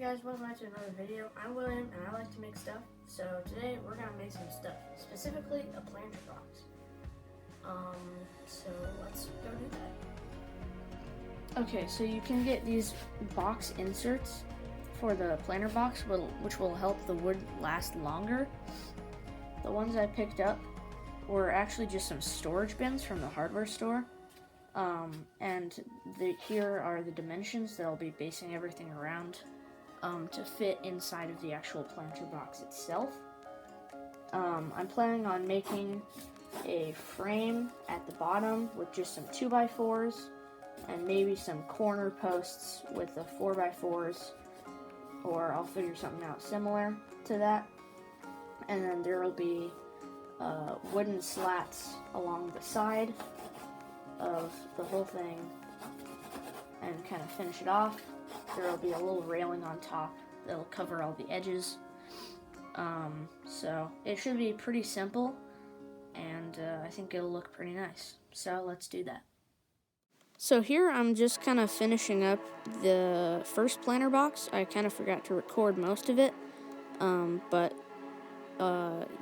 guys, welcome back to another video. I'm William and I like to make stuff. So today we're gonna make some stuff, specifically a planter box. So let's go do that. Okay, so you can get these box inserts for the planter box, which will help the wood last longer. The ones I picked up were actually just some storage bins from the hardware store. Here are the dimensions that I'll be basing everything around to fit inside of the actual planter box itself. I'm planning on making a frame at the bottom with just some 2x4s and maybe some corner posts with the 4x4s, or I'll figure something out similar to that. And then there will be wooden slats along the side of the whole thing, and kind of finish it off. There will be a little railing on top that'll cover all the edges. So it should be pretty simple, and I think it'll look pretty nice. So let's do that. So here I'm just kind of finishing up the first planter box. I kind of forgot to record most of it, but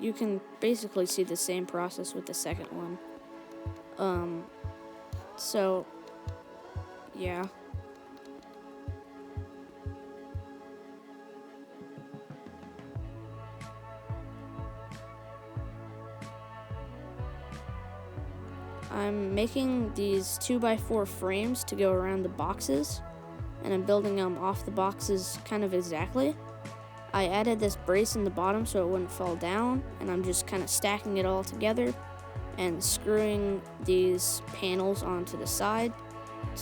you can basically see the same process with the second one. So yeah. I'm making these 2x4 frames to go around the boxes, and I'm building them off the boxes kind of exactly. I added this brace in the bottom so it wouldn't fall down, and I'm just kind of stacking it all together and screwing these panels onto the side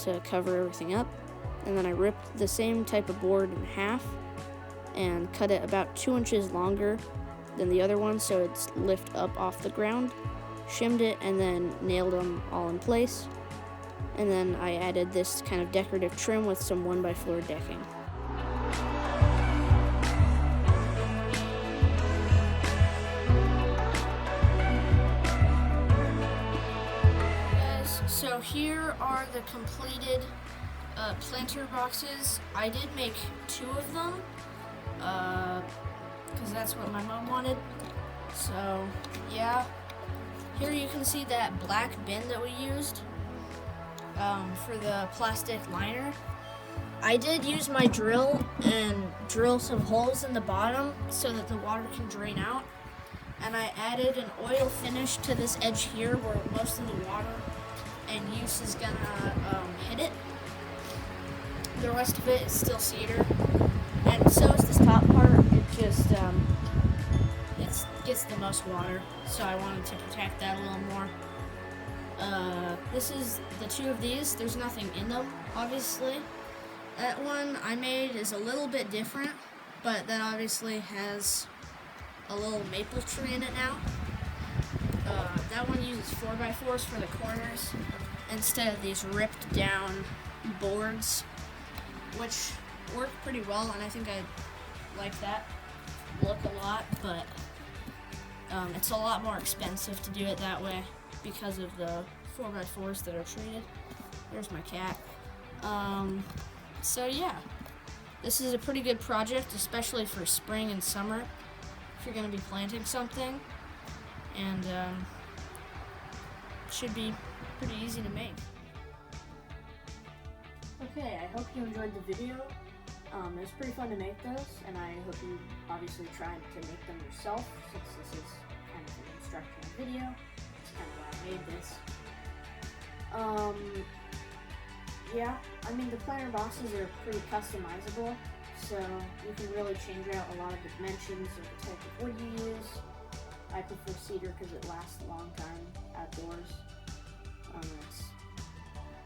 to cover everything up. And then I ripped the same type of board in half and cut it about 2 inches longer than the other one so it's lift up off the ground, shimmed it, and then nailed them all in place. And then I added this kind of decorative trim with some 1x4 decking. So here are the completed planter boxes. I did make 2 of them because that's what my mom wanted. So yeah, here you can see that black bin that we used for the plastic liner. I did use my drill and drill some holes in the bottom so that the water can drain out. And I added an oil finish to this edge here where most of the water and use is gonna hit it. The rest of it is still cedar, and so is this top part. It just it gets the most water, so I wanted to protect that a little more. This is the 2 of these. There's nothing in them, obviously. That one I made is a little bit different, but that obviously has a little maple tree in it now. That one uses 4x4s for the corners instead of these ripped down boards, which work pretty well, and I think I like that look a lot, but it's a lot more expensive to do it that way because of the 4x4s that are treated. There's my cat. So yeah, this is a pretty good project, especially for spring and summer if you're going to be planting something, and should be pretty easy to make. Okay, I hope you enjoyed the video. It was pretty fun to make those, and I hope you obviously try to make them yourself, since this is kind of an instructional video. That's kind of why I made this. Yeah, I mean, the planter boxes are pretty customizable, so you can really change out a lot of the dimensions of the type of wood you use. I prefer cedar because it lasts a long time outdoors. It's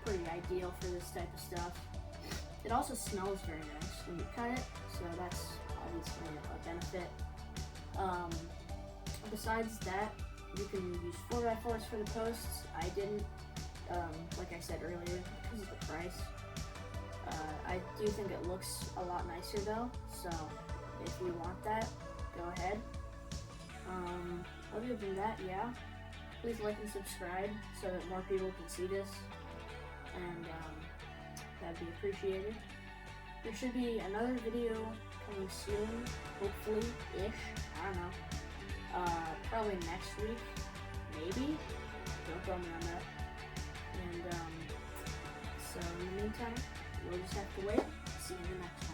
pretty ideal for this type of stuff. It also smells very nice when you cut it, so that's obviously a benefit. Besides that, you can use 4x4s for the posts. I didn't, like I said earlier, because of the price. I do think it looks a lot nicer though, so if you want that, go ahead. Other than that, yeah, please like and subscribe so that more people can see this, and that'd be appreciated. there should be another video coming soon, hopefully-ish, I don't know. Probably next week, maybe? Don't quote me on that. And, so in the meantime, we'll just have to wait. See you in the next one.